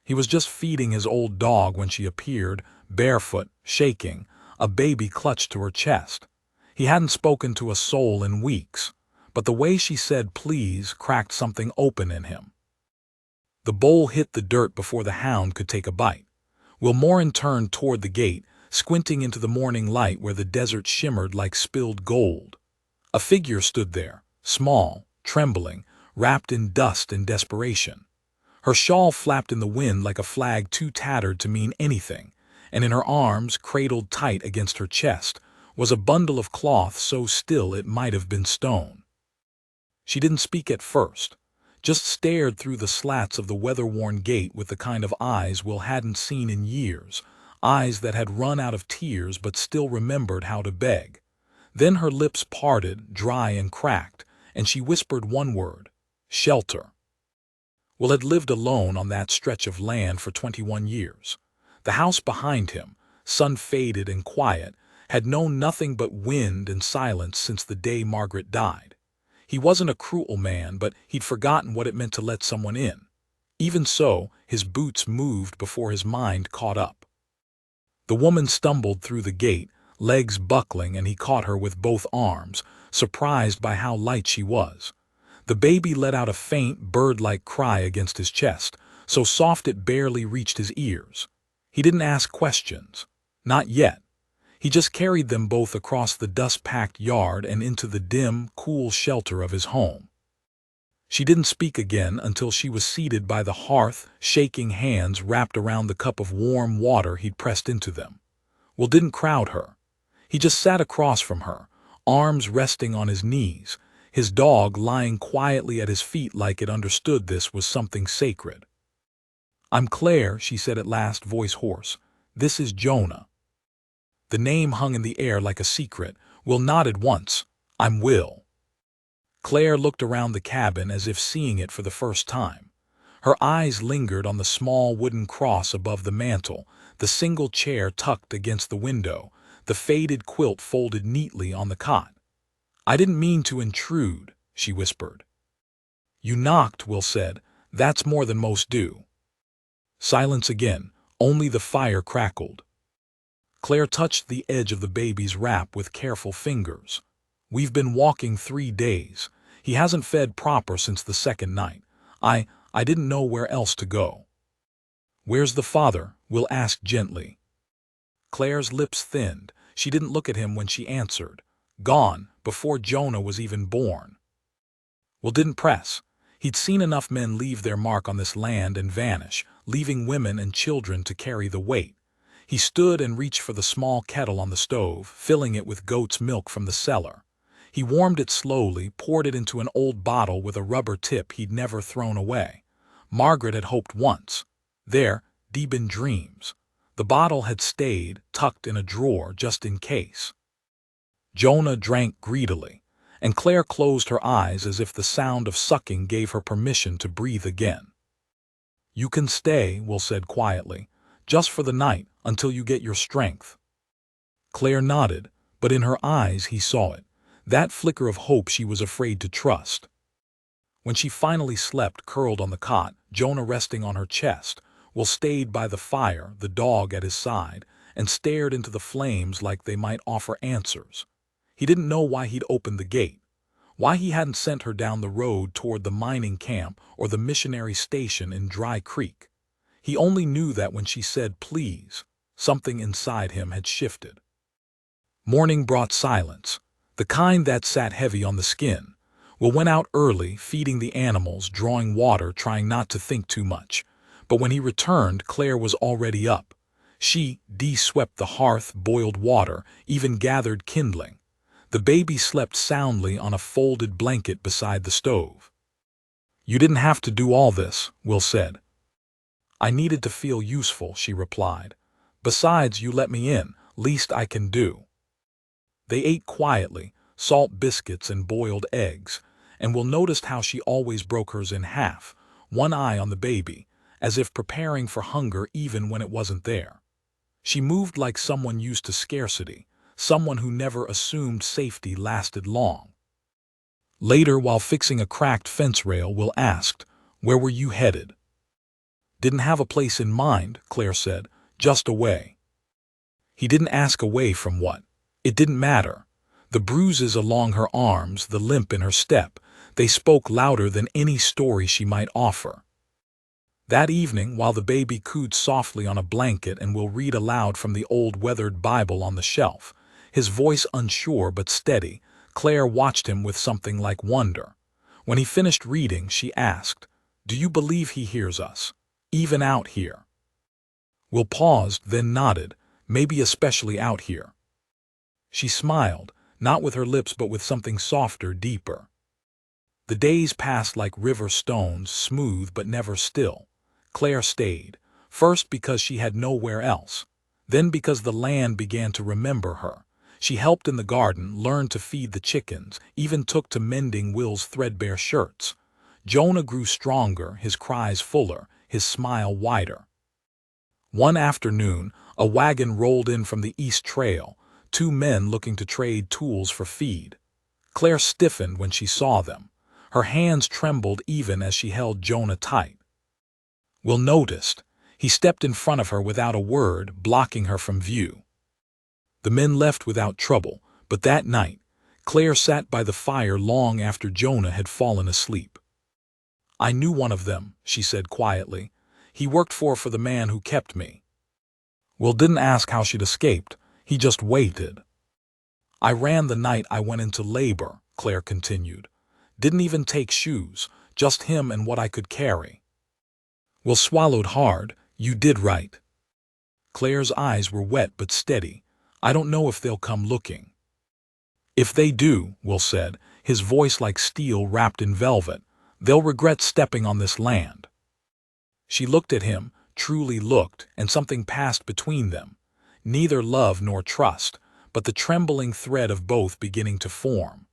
He was just feeding his old dog when she appeared, barefoot, shaking, a baby clutched to her chest. He hadn't spoken to a soul in weeks, but the way she said please cracked something open in him. The bowl hit the dirt before the hound could take a bite. Wilmorin turned toward the gate, squinting into the morning light where the desert shimmered like spilled gold. A figure stood there, small, trembling, wrapped in dust and desperation. Her shawl flapped in the wind like a flag too tattered to mean anything, and in her arms, cradled tight against her chest, was a bundle of cloth so still it might have been stone. She didn't speak at first, just stared through the slats of the weather-worn gate with the kind of eyes Will hadn't seen in years, eyes that had run out of tears but still remembered how to beg. Then her lips parted, dry and cracked, and she whispered one word: shelter. Will had lived alone on that stretch of land for 21 years. The house behind him, sun-faded and quiet, had known nothing but wind and silence since the day Margaret died. He wasn't a cruel man, but he'd forgotten what it meant to let someone in. Even so, his boots moved before his mind caught up. The woman stumbled through the gate, legs buckling, and he caught her with both arms, surprised by how light she was. The baby let out a faint, bird-like cry against his chest, so soft it barely reached his ears. He didn't ask questions. Not yet. He just carried them both across the dust-packed yard and into the dim, cool shelter of his home. She didn't speak again until she was seated by the hearth, shaking hands wrapped around the cup of warm water he'd pressed into them. Will didn't crowd her. He just sat across from her, arms resting on his knees, his dog lying quietly at his feet like it understood this was something sacred. "I'm Clare," she said at last, voice hoarse. "This is Jonah." The name hung in the air like a secret. Will nodded once. "I'm Will." Clare looked around the cabin as if seeing it for the first time. Her eyes lingered on the small wooden cross above the mantel, the single chair tucked against the window, the faded quilt folded neatly on the cot. "I didn't mean to intrude," she whispered. "You knocked," Will said. "That's more than most do." Silence again. Only the fire crackled. Clare touched the edge of the baby's wrap with careful fingers. "We've been walking 3 days. He hasn't fed proper since the second night. I didn't know where else to go." "Where's the father?" Will asked gently. Clare's lips thinned. She didn't look at him when she answered. "Gone, before Jonah was even born." Will didn't press. He'd seen enough men leave their mark on this land and vanish, leaving women and children to carry the weight. He stood and reached for the small kettle on the stove, filling it with goat's milk from the cellar. He warmed it slowly, poured it into an old bottle with a rubber tip he'd never thrown away. Margaret had hoped once. There, deep in dreams. The bottle had stayed, tucked in a drawer just in case. Jonah drank greedily, and Clare closed her eyes as if the sound of sucking gave her permission to breathe again. "You can stay," Will said quietly, "just for the night, until you get your strength." Clare nodded, but in her eyes he saw it, that flicker of hope she was afraid to trust. When she finally slept curled on the cot, Jonah resting on her chest, Will stayed by the fire, the dog at his side, and stared into the flames like they might offer answers. He didn't know why he'd opened the gate, why he hadn't sent her down the road toward the mining camp or the missionary station in Dry Creek. He only knew that when she said please, something inside him had shifted. Morning brought silence, the kind that sat heavy on the skin. Will went out early, feeding the animals, drawing water, trying not to think too much. But when he returned, Clare was already up. She swept the hearth, boiled water, even gathered kindling. The baby slept soundly on a folded blanket beside the stove. "You didn't have to do all this," Will said. "I needed to feel useful," she replied. "Besides, you let me in, least I can do." They ate quietly, salt biscuits and boiled eggs, and Will noticed how she always broke hers in half, one eye on the baby, as if preparing for hunger even when it wasn't there. She moved like someone used to scarcity, someone who never assumed safety lasted long. Later, while fixing a cracked fence rail, Will asked, "Where were you headed?" Didn't have a place in mind, Claire said, just away. He didn't ask away from what. It didn't matter. The bruises along her arms, the limp in her step, they spoke louder than any story she might offer. That evening, while the baby cooed softly on a blanket and will read aloud from the old weathered Bible on the shelf, his voice unsure but steady, Claire watched him with something like wonder. When he finished reading, she asked, "Do you believe he hears us, even out here?" Will paused, then nodded, "Maybe especially out here." She smiled, not with her lips but with something softer, deeper. The days passed like river stones, smooth but never still. Claire stayed, first because she had nowhere else, then because the land began to remember her. She helped in the garden, learned to feed the chickens, even took to mending Will's threadbare shirts. Jonah grew stronger, his cries fuller, his smile wider. One afternoon, a wagon rolled in from the East Trail, two men looking to trade tools for feed. Claire stiffened when she saw them. Her hands trembled even as she held Jonah tight. Will noticed. He stepped in front of her without a word, blocking her from view. The men left without trouble, but that night, Claire sat by the fire long after Jonah had fallen asleep. "I knew one of them," she said quietly. "He worked for the man who kept me." Will didn't ask how she'd escaped. He just waited. "I ran the night I went into labor," Claire continued. "Didn't even take shoes, just him and what I could carry." Will swallowed hard. "You did right." Claire's eyes were wet but steady. "I don't know if they'll come looking." "If they do," Will said, his voice like steel wrapped in velvet, "they'll regret stepping on this land." She looked at him, truly looked, and something passed between them. Neither love nor trust, but the trembling thread of both beginning to form.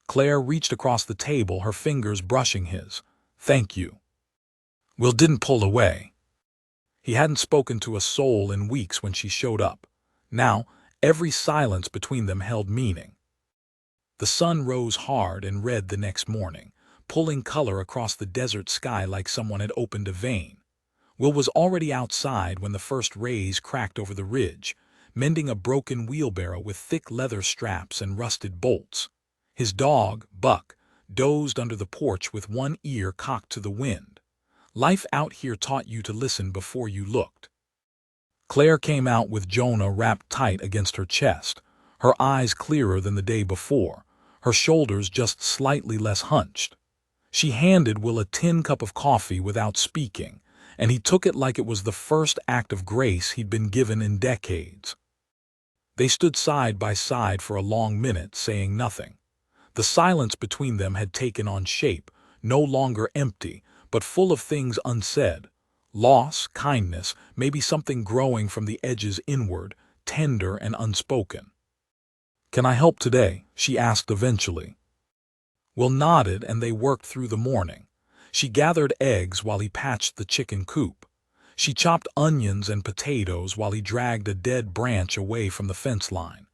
Claire reached across the table, her fingers brushing his. "Thank you." Will didn't pull away. He hadn't spoken to a soul in weeks when she showed up. Now, every silence between them held meaning. The sun rose hard and red the next morning, pulling color across the desert sky like someone had opened a vein. Will was already outside when the first rays cracked over the ridge, mending a broken wheelbarrow with thick leather straps and rusted bolts. His dog, Buck, dozed under the porch with one ear cocked to the wind. Life out here taught you to listen before you looked. Claire came out with Jonah wrapped tight against her chest, her eyes clearer than the day before, her shoulders just slightly less hunched. She handed Will a tin cup of coffee without speaking, and he took it like it was the first act of grace he'd been given in decades. They stood side by side for a long minute, saying nothing. The silence between them had taken on shape, no longer empty, but full of things unsaid. Loss, kindness, maybe something growing from the edges inward, tender and unspoken. "Can I help today?" she asked eventually. Will nodded, and they worked through the morning. She gathered eggs while he patched the chicken coop. She chopped onions and potatoes while he dragged a dead branch away from the fence line.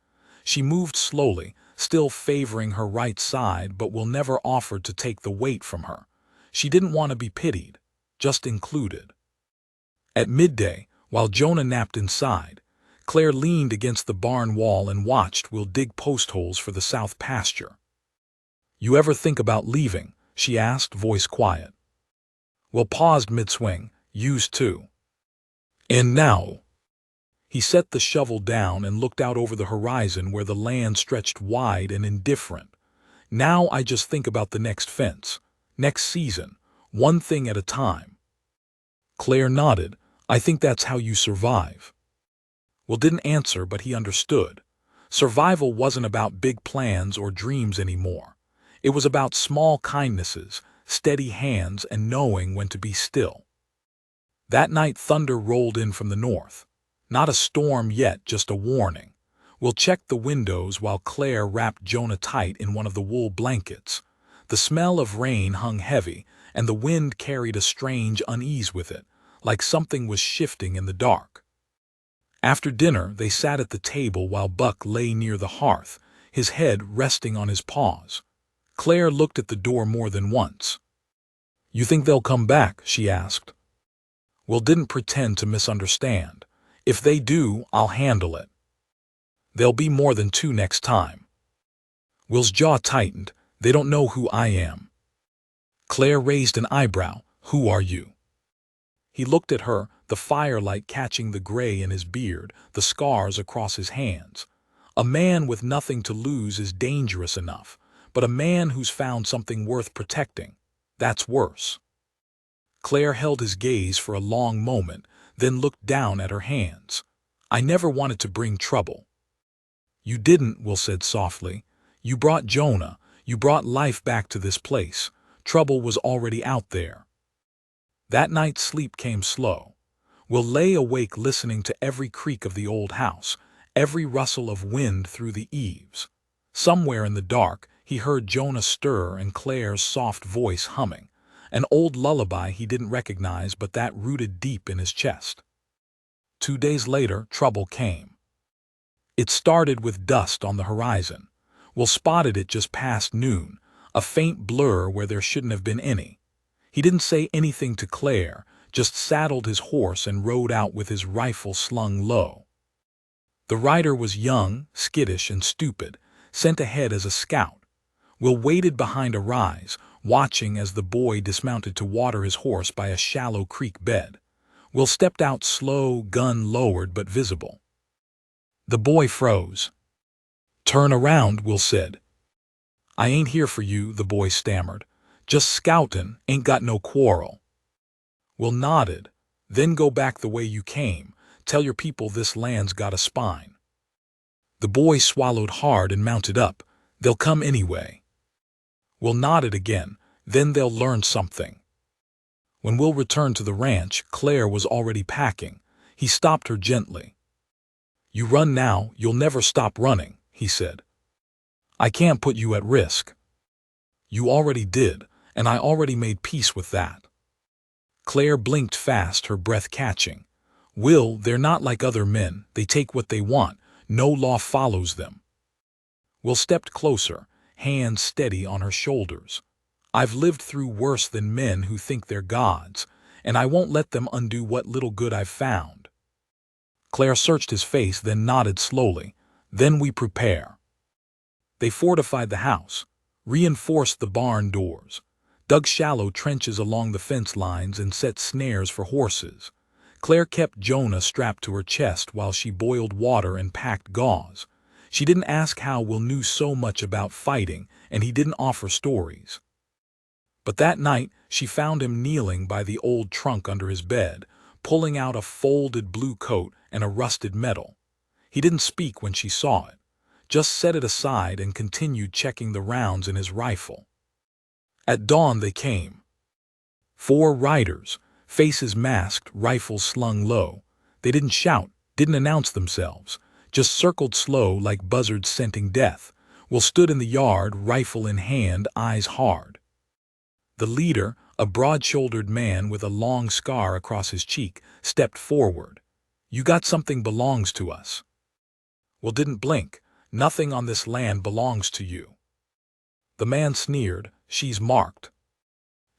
She moved slowly, still favoring her right side, but Will never offered to take the weight from her. She didn't want to be pitied, just included. At midday, while Jonah napped inside, Claire leaned against the barn wall and watched Will dig post holes for the south pasture. "You ever think about leaving?" she asked, voice quiet. Will paused mid-swing. "Used to. And now?" He set the shovel down and looked out over the horizon where the land stretched wide and indifferent. "Now I just think about the next fence, next season, one thing at a time." Claire nodded. "I think that's how you survive." Will didn't answer, but he understood. Survival wasn't about big plans or dreams anymore. It was about small kindnesses, steady hands, and knowing when to be still. That night thunder rolled in from the north. Not a storm yet, just a warning. Will checked the windows while Claire wrapped Jonah tight in one of the wool blankets. The smell of rain hung heavy, and the wind carried a strange unease with it, like something was shifting in the dark. After dinner, they sat at the table while Buck lay near the hearth, his head resting on his paws. Claire looked at the door more than once. "You think they'll come back?" she asked. Will didn't pretend to misunderstand. If they do, I'll handle it. There'll be more than two next time. Will's jaw tightened. They don't know who I am. Claire raised an eyebrow. Who are you? He looked at her, the firelight catching the gray in his beard, the scars across his hands. A man with nothing to lose is dangerous enough, but a man who's found something worth protecting, that's worse. Claire held his gaze for a long moment, then looked down at her hands. I never wanted to bring trouble. You didn't, Will said softly. You brought Jonah. You brought life back to this place. Trouble was already out there. That night sleep came slow. Will lay awake listening to every creak of the old house, every rustle of wind through the eaves. Somewhere in the dark, he heard Jonah stir and Claire's soft voice humming, an old lullaby he didn't recognize but that rooted deep in his chest. 2 days later, trouble came. It started with dust on the horizon. Will spotted it just past noon, a faint blur where there shouldn't have been any. He didn't say anything to Claire, just saddled his horse and rode out with his rifle slung low. The rider was young, skittish, and stupid, sent ahead as a scout. Will waited behind a rise, watching as the boy dismounted to water his horse by a shallow creek bed. Will stepped out slow, gun lowered but visible. The boy froze. Turn around, Will said. I ain't here for you, the boy stammered. Just scoutin', ain't got no quarrel. Will nodded. Then go back the way you came. Tell your people this land's got a spine. The boy swallowed hard and mounted up. They'll come anyway. Will nodded again. Then they'll learn something. When Will returned to the ranch, Claire was already packing. He stopped her gently. You run now, you'll never stop running, he said. I can't put you at risk. You already did, and I already made peace with that. Claire blinked fast, her breath catching. Will, they're not like other men. They take what they want. No law follows them. Will stepped closer, hands steady on her shoulders. I've lived through worse than men who think they're gods, and I won't let them undo what little good I've found. Claire searched his face, then nodded slowly. Then we prepare. They fortified the house, reinforced the barn doors, dug shallow trenches along the fence lines and set snares for horses. Claire kept Jonah strapped to her chest while she boiled water and packed gauze. She didn't ask how Will knew so much about fighting, and he didn't offer stories. But that night, she found him kneeling by the old trunk under his bed, pulling out a folded blue coat and a rusted medal. He didn't speak when she saw it, just set it aside and continued checking the rounds in his rifle. At dawn they came. 4 riders, faces masked, rifles slung low. They didn't shout, didn't announce themselves, just circled slow like buzzards scenting death. Will stood in the yard, rifle in hand, eyes hard. The leader, a broad-shouldered man with a long scar across his cheek, stepped forward. You got something belongs to us. Will didn't blink. Nothing on this land belongs to you. The man sneered. She's marked.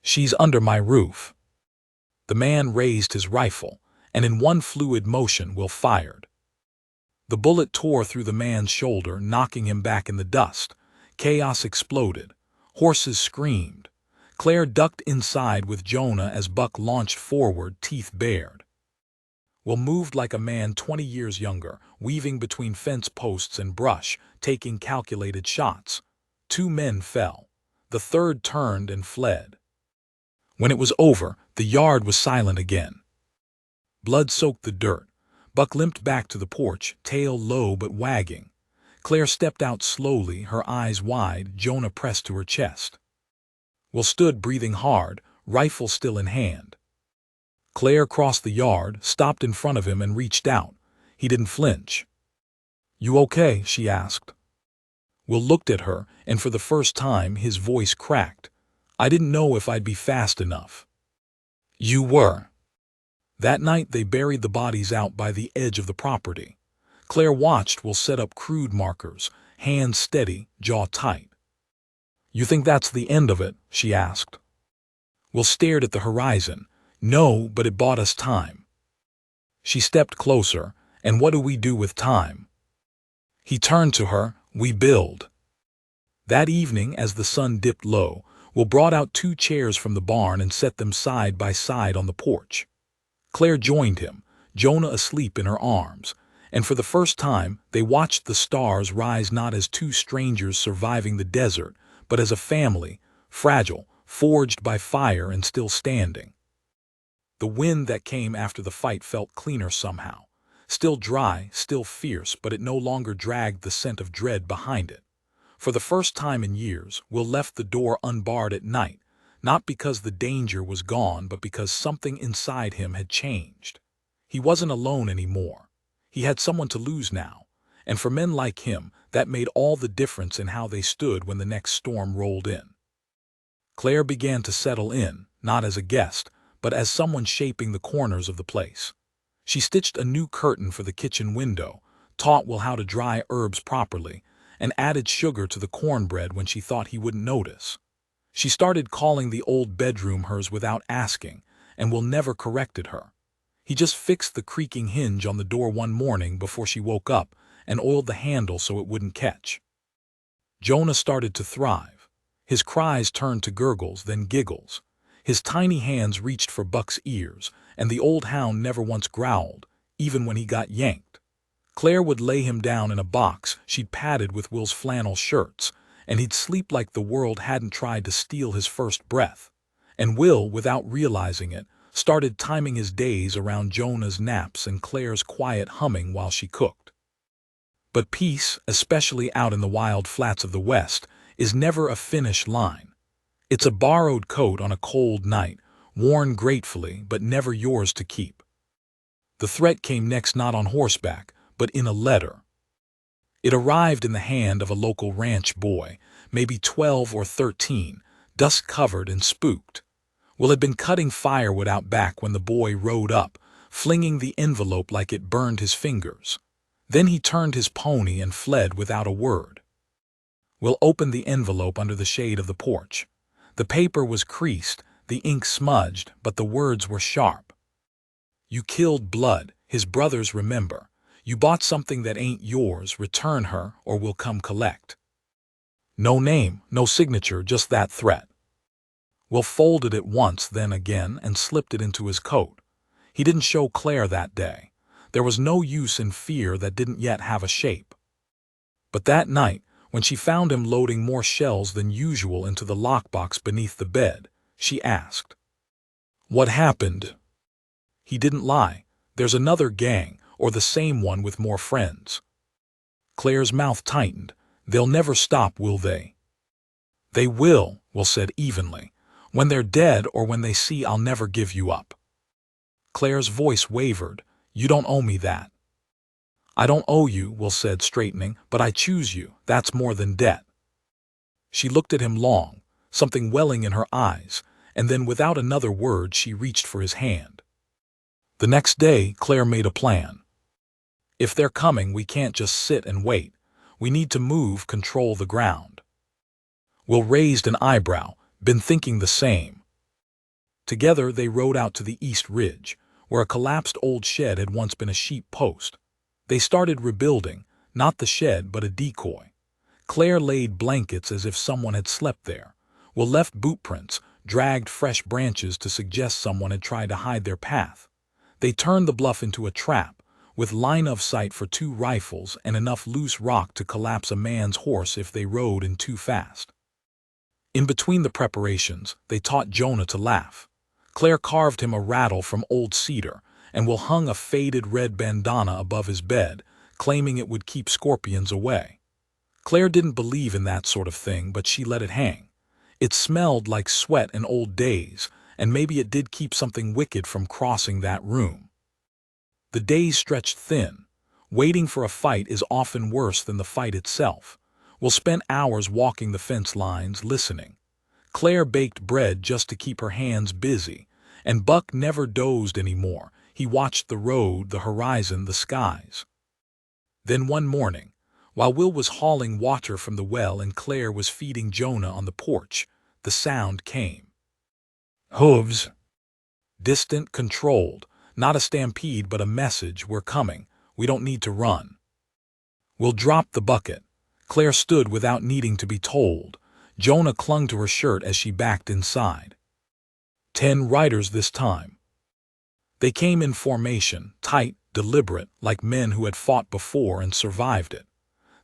She's under my roof. The man raised his rifle, and in one fluid motion Will fired. The bullet tore through the man's shoulder, knocking him back in the dust. Chaos exploded. Horses screamed. Claire ducked inside with Jonah as Buck launched forward, teeth bared. Will moved like a man 20 years younger, weaving between fence posts and brush, taking calculated shots. 2 men fell. The third turned and fled. When it was over, the yard was silent again. Blood soaked the dirt. Buck limped back to the porch, tail low but wagging. Claire stepped out slowly, her eyes wide, Jonah pressed to her chest. Will stood breathing hard, rifle still in hand. Claire crossed the yard, stopped in front of him and reached out. He didn't flinch. You okay? She asked. Will looked at her, and for the first time his voice cracked. I didn't know if I'd be fast enough. You were. That night they buried the bodies out by the edge of the property. Claire watched Will set up crude markers, hands steady, jaw tight. You think that's the end of it? She asked. Will stared at the horizon. No, but it bought us time. She stepped closer. And what do we do with time? He turned to her. We build. That evening, as the sun dipped low, Will brought out 2 chairs from the barn and set them side by side on the porch. Clare joined him, Jonah asleep in her arms, and for the first time they watched the stars rise not as 2 strangers surviving the desert, but as a family, fragile, forged by fire and still standing. The wind that came after the fight felt cleaner somehow. Still dry, still fierce, but it no longer dragged the scent of dread behind it. For the first time in years, Will left the door unbarred at night, not because the danger was gone, but because something inside him had changed. He wasn't alone anymore. He had someone to lose now, and for men like him, that made all the difference in how they stood when the next storm rolled in. Clare began to settle in, not as a guest, but as someone shaping the corners of the place. She stitched a new curtain for the kitchen window, taught Will how to dry herbs properly, and added sugar to the cornbread when she thought he wouldn't notice. She started calling the old bedroom hers without asking, and Will never corrected her. He just fixed the creaking hinge on the door one morning before she woke up and oiled the handle so it wouldn't catch. Jonah started to thrive. His cries turned to gurgles, then giggles. His tiny hands reached for Buck's ears, and the old hound never once growled, even when he got yanked. Clare would lay him down in a box she'd padded with Will's flannel shirts, and he'd sleep like the world hadn't tried to steal his first breath. And Will, without realizing it, started timing his days around Jonah's naps and Clare's quiet humming while she cooked. But peace, especially out in the wild flats of the West, is never a finish line. It's a borrowed coat on a cold night, worn gratefully but never yours to keep. The threat came next not on horseback, but in a letter. It arrived in the hand of a local ranch boy, maybe 12 or 13, dust-covered and spooked. Will had been cutting firewood out back when the boy rode up, flinging the envelope like it burned his fingers. Then he turned his pony and fled without a word. Will opened the envelope under the shade of the porch. The paper was creased, the ink smudged, but the words were sharp. You killed Blood, his brothers remember. You bought something that ain't yours, return her or we'll come collect. No name, no signature, just that threat. Will folded it once, then again, and slipped it into his coat. He didn't show Clare that day. There was no use in fear that didn't yet have a shape. But that night, when she found him loading more shells than usual into the lockbox beneath the bed, she asked, "What happened?" He didn't lie. There's another gang, or the same one with more friends. Clare's mouth tightened. They'll never stop, will they? They will, Will said evenly. When they're dead or when they see I'll never give you up. Clare's voice wavered. You don't owe me that. I don't owe you, Will said, straightening, but I choose you. That's more than debt. She looked at him long, something welling in her eyes, and then without another word she reached for his hand. The next day, Clare made a plan. If they're coming, we can't just sit and wait. We need to move, control the ground. Will raised an eyebrow, been thinking the same. Together they rode out to the East Ridge, where a collapsed old shed had once been a sheep post. They started rebuilding, not the shed but a decoy. Clare laid blankets as if someone had slept there. Will left boot prints, dragged fresh branches to suggest someone had tried to hide their path. They turned the bluff into a trap, with line of sight for 2 rifles and enough loose rock to collapse a man's horse if they rode in too fast. In between the preparations, they taught Jonah to laugh. Clare carved him a rattle from old cedar, and Will hung a faded red bandana above his bed, claiming it would keep scorpions away. Clare didn't believe in that sort of thing, but she let it hang. It smelled like sweat and old days, and maybe it did keep something wicked from crossing that room. The days stretched thin. Waiting for a fight is often worse than the fight itself. Will spent hours walking the fence lines, listening. Clare baked bread just to keep her hands busy, and Buck never dozed anymore. He watched the road, the horizon, the skies. Then one morning, while Will was hauling water from the well and Clare was feeding Jonah on the porch, the sound came. Hooves. Distant, controlled. Not a stampede, but a message: we're coming. We don't need to run. We'll drop the bucket. Claire stood without needing to be told. Jonah clung to her shirt as she backed inside. 10 riders this time. They came in formation, tight, deliberate, like men who had fought before and survived it.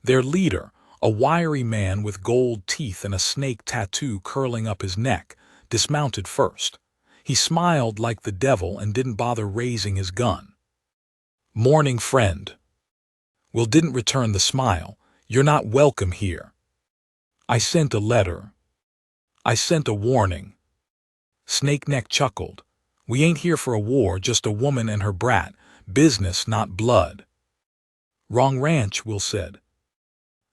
Their leader, a wiry man with gold teeth and a snake tattoo curling up his neck, dismounted first. He smiled like the devil and didn't bother raising his gun. "Morning, friend." Will didn't return the smile. "You're not welcome here. I sent a letter. I sent a warning." Snake Neck chuckled. "We ain't here for a war, just a woman and her brat. Business, not blood." "Wrong ranch," Will said.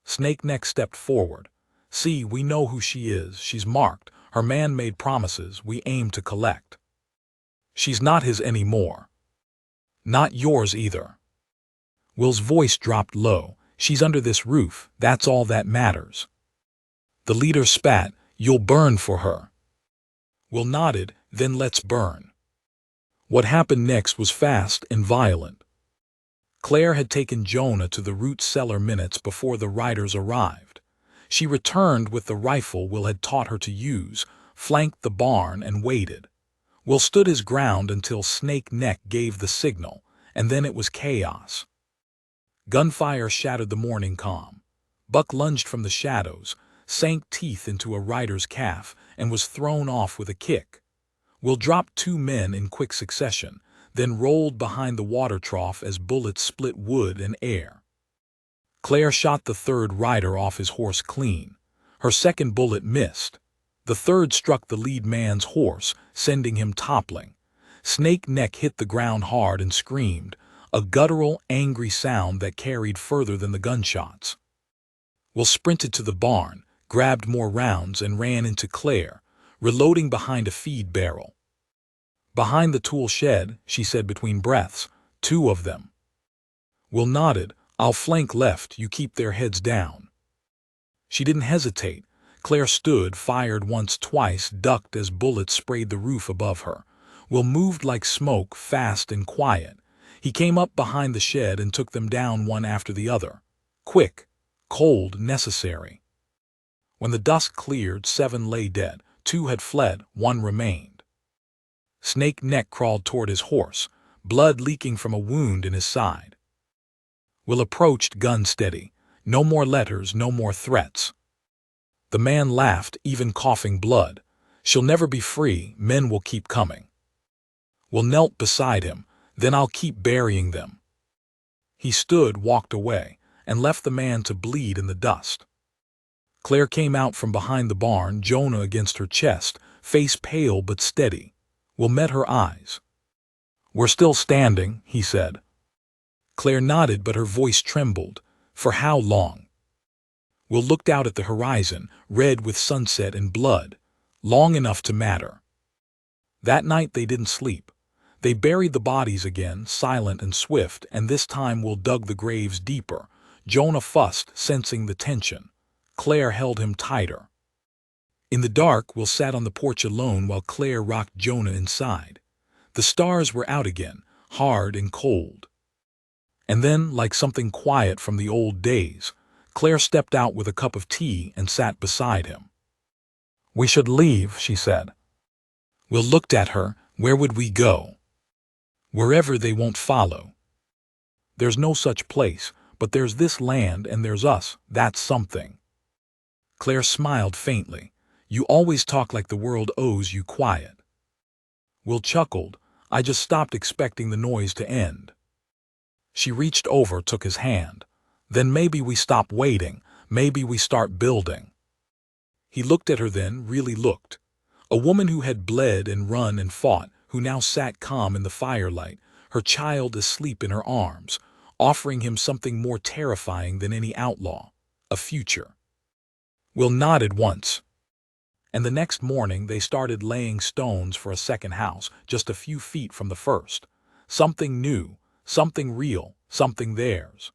Snake Neck stepped forward. "See, we know who she is. She's marked. Her man made promises. We aim to collect. She's not his anymore. Not yours either." Will's voice dropped low. "She's under this roof. That's all that matters." The leader spat. "You'll burn for her." Will nodded. "Then let's burn." What happened next was fast and violent. Claire had taken Jonah to the root cellar minutes before the riders arrived. She returned with the rifle Will had taught her to use, flanked the barn, and waited. Will stood his ground until Snake Neck gave the signal, and then it was chaos. Gunfire shattered the morning calm. Buck lunged from the shadows, sank teeth into a rider's calf, and was thrown off with a kick. Will dropped 2 men in quick succession, then rolled behind the water trough as bullets split wood and air. Claire shot the 3rd rider off his horse clean. Her 2nd bullet missed. The 3rd struck the lead man's horse, sending him toppling. Snake Neck hit the ground hard and screamed, a guttural, angry sound that carried further than the gunshots. Will sprinted to the barn, grabbed more rounds, and ran into Claire, reloading behind a feed barrel. "Behind the tool shed," she said between breaths. "2 of them." Will nodded. "I'll flank left, you keep their heads down." She didn't hesitate. Claire stood, fired once, twice, ducked as bullets sprayed the roof above her. Will moved like smoke, fast and quiet. He came up behind the shed and took them down one after the other. Quick, cold, necessary. When the dusk cleared, 7 lay dead. 2 had fled, 1 remained. Snake Neck crawled toward his horse, blood leaking from a wound in his side. Will approached, gun steady. No more letters, no more threats. The man laughed, even coughing blood. "She'll never be free. Men will keep coming." Will knelt beside him. "Then I'll keep burying them." He stood, walked away, and left the man to bleed in the dust. Claire came out from behind the barn, Jonah against her chest, face pale but steady. Will met her eyes. "We're still standing," he said. Claire nodded, but her voice trembled. "For how long?" Will looked out at the horizon, red with sunset and blood. "Long enough to matter." That night they didn't sleep. They buried the bodies again, silent and swift, and this time Will dug the graves deeper. Jonah fussed, sensing the tension. Claire held him tighter. In the dark, Will sat on the porch alone while Claire rocked Jonah inside. The stars were out again, hard and cold. And then, like something quiet from the old days, Claire stepped out with a cup of tea and sat beside him. "We should leave," she said. Will looked at her. "Where would we go?" "Wherever they won't follow. There's no such place, but there's this land and there's us. That's something." Claire smiled faintly. "You always talk like the world owes you quiet." Will chuckled. "I just stopped expecting the noise to end." She reached over, took his hand. "Then maybe we stop waiting. Maybe we start building." He looked at her then, really looked. A woman who had bled and run and fought, who now sat calm in the firelight, her child asleep in her arms, offering him something more terrifying than any outlaw, a future. Will nodded once. And the next morning they started laying stones for a second house, just a few feet from the first. Something new, something real, something theirs.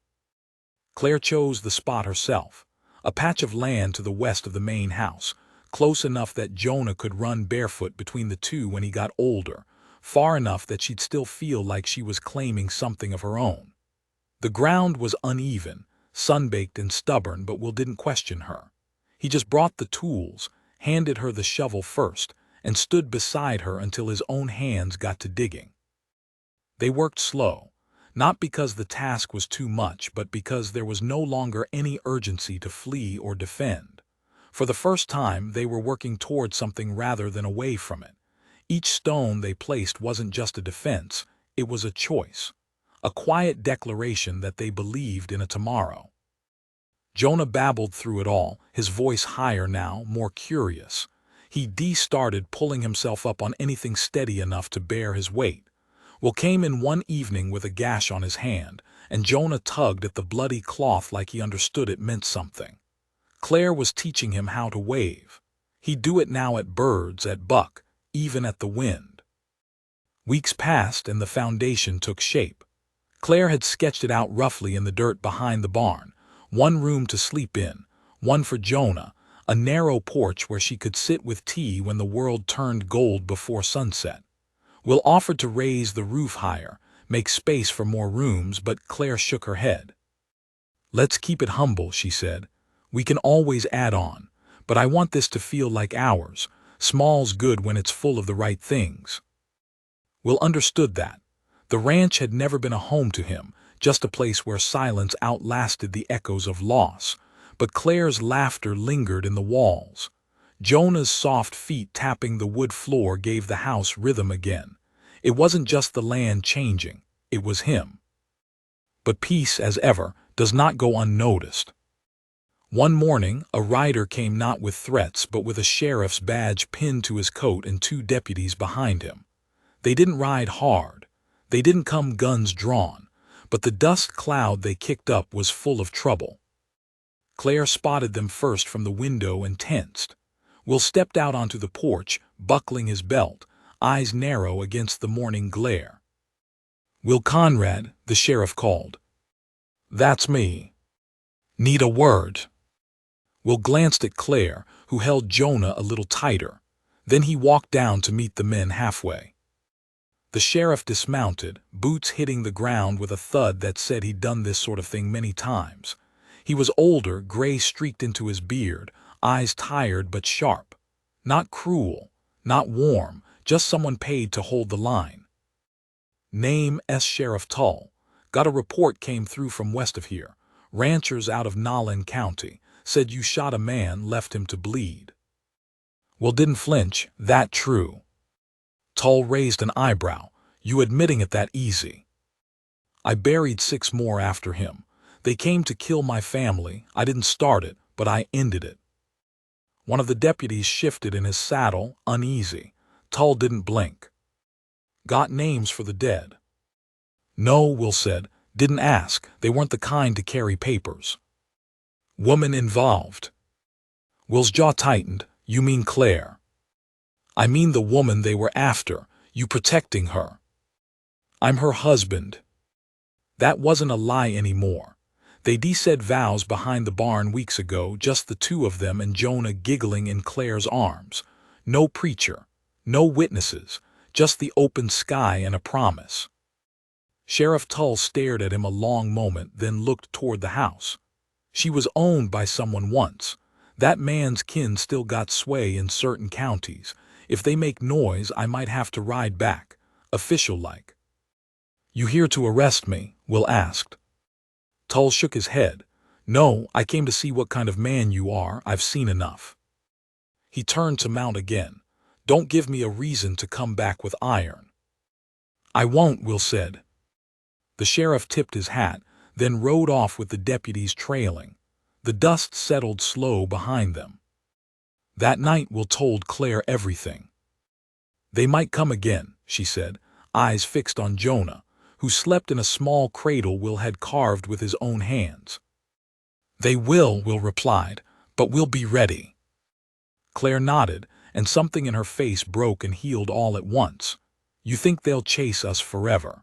Claire chose the spot herself, a patch of land to the west of the main house, close enough that Jonah could run barefoot between the 2 when he got older, far enough that she'd still feel like she was claiming something of her own. The ground was uneven, sun-baked and stubborn, but Will didn't question her. He just brought the tools, handed her the shovel first, and stood beside her until his own hands got to digging. They worked slow, not because the task was too much, but because there was no longer any urgency to flee or defend. For the first time, they were working towards something rather than away from it. Each stone they placed wasn't just a defense, it was a choice, a quiet declaration that they believed in a tomorrow. Jonah babbled through it all, his voice higher now, more curious. He started pulling himself up on anything steady enough to bear his weight. Will came in one evening with a gash on his hand, and Jonah tugged at the bloody cloth like he understood it meant something. Clare was teaching him how to wave. He'd do it now at birds, at buck, even at the wind. Weeks passed and the foundation took shape. Clare had sketched it out roughly in the dirt behind the barn. One room to sleep in, one for Jonah, a narrow porch where she could sit with tea when the world turned gold before sunset. Will offered to raise the roof higher, make space for more rooms, but Clare shook her head. "Let's keep it humble," she said. "We can always add on, but I want this to feel like ours. Small's good when it's full of the right things." Will understood that. The ranch had never been a home to him, just a place where silence outlasted the echoes of loss. But Clare's laughter lingered in the walls. Jonah's soft feet tapping the wood floor gave the house rhythm again. It wasn't just the land changing, it was him. But peace, as ever, does not go unnoticed. One morning, a rider came not with threats but with a sheriff's badge pinned to his coat and 2 deputies behind him. They didn't ride hard. They didn't come guns drawn, but the dust cloud they kicked up was full of trouble. Clare spotted them first from the window and tensed. Will stepped out onto the porch, buckling his belt, eyes narrow against the morning glare. "Will Conrad," the sheriff called. "That's me." "Need a word." Will glanced at Clare, who held Jonah a little tighter. Then he walked down to meet the men halfway. The sheriff dismounted, boots hitting the ground with a thud that said he'd done this sort of thing many times. He was older, gray streaked into his beard, eyes tired but sharp. Not cruel, not warm, just someone paid to hold the line. "Name S. Sheriff Tull. Got a report came through from west of here. Ranchers out of Nolin County. Said you shot a man, left him to bleed." Will didn't flinch. "That true?" Tull raised an eyebrow. "You admitting it that easy?" "I buried 6 more after him. They came to kill my family. I didn't start it, but I ended it." One of the deputies shifted in his saddle, uneasy. Tull didn't blink. "Got names for the dead?" "No," Will said. "Didn't ask. They weren't the kind to carry papers." "Woman involved?" Will's jaw tightened. "You mean Clare?" "I mean the woman they were after. You protecting her." "I'm her husband." That wasn't a lie anymore. They'd said vows behind the barn weeks ago, just the 2 of them and Jonah giggling in Clare's arms. No preacher, no witnesses, just the open sky and a promise. Sheriff Tull stared at him a long moment, then looked toward the house. She was owned by someone once. That man's kin still got sway in certain counties. If they make noise, I might have to ride back, official-like. "You here to arrest me?" Will asked. Tull shook his head. "No, I came to see what kind of man you are. I've seen enough." He turned to mount again. "Don't give me a reason to come back with iron." "I won't," Will said. The sheriff tipped his hat, then rode off with the deputies trailing. The dust settled slow behind them. That night Will told Clare everything. "They might come again," she said, eyes fixed on Jonah, who slept in a small cradle Will had carved with his own hands. "They will," Will replied, "but we'll be ready." Clare nodded, and something in her face broke and healed all at once. "You think they'll chase us forever?"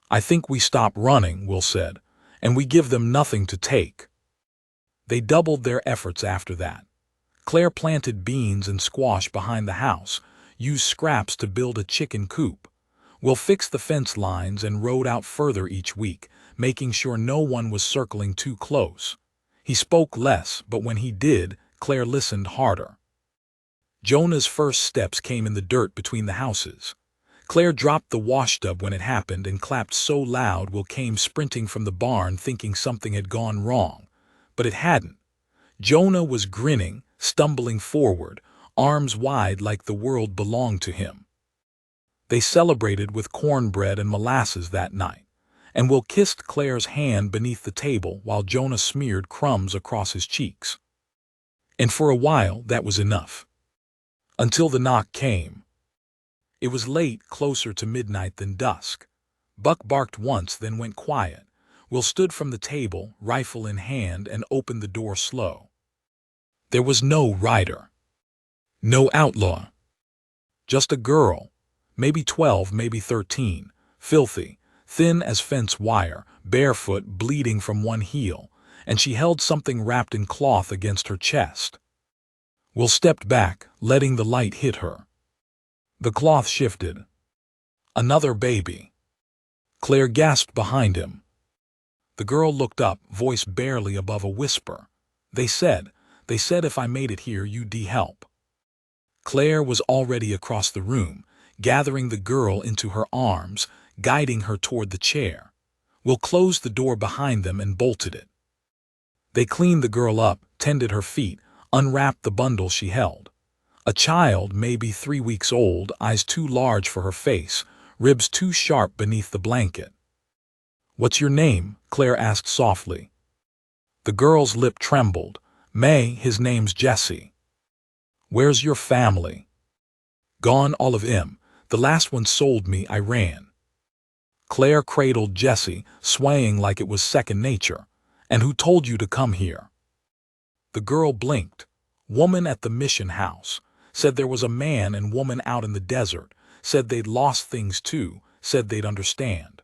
"I think we stop running," Will said, "and we give them nothing to take." They doubled their efforts after that. Clare planted beans and squash behind the house, use scraps to build a chicken coop. We'll fix the fence lines and road out further each week, making sure no one was circling too close. He spoke less, but when he did, Claire listened harder. Jonah's first steps came in the dirt between the houses. Claire dropped the wash tub when it happened and clapped so loud Will came sprinting from the barn thinking something had gone wrong. But it hadn't. Jonah was grinning, stumbling forward, arms wide like the world belonged to him. They celebrated with cornbread and molasses that night, and Will kissed Claire's hand beneath the table while Jonah smeared crumbs across his cheeks. And for a while that was enough. Until the knock came. It was late, closer to midnight than dusk. Buck barked once, then went quiet. Will stood from the table, rifle in hand, and opened the door slow. There was no rider. No outlaw. Just a girl, maybe 12, maybe 13, filthy, thin as fence wire, barefoot, bleeding from one heel, and she held something wrapped in cloth against her chest. Will stepped back, letting the light hit her. The cloth shifted. Another baby. Claire gasped behind him. The girl looked up, voice barely above a whisper. They said if I made it here you'd help. Claire was already across the room, gathering the girl into her arms, guiding her toward the chair. Will closed the door behind them and bolted it. They cleaned the girl up, tended her feet, unwrapped the bundle she held. A child, maybe 3 weeks old, eyes too large for her face, ribs too sharp beneath the blanket. "What's your name?" Claire asked softly. The girl's lip trembled. "May, his name's Jesse." "Where's your family?" "Gone, all of 'em. The last one sold me, I ran." Claire cradled Jesse, swaying like it was second nature. "And who told you to come here?" The girl blinked. "Woman at the mission house. Said there was a man and woman out in the desert. Said they'd lost things too. Said they'd understand."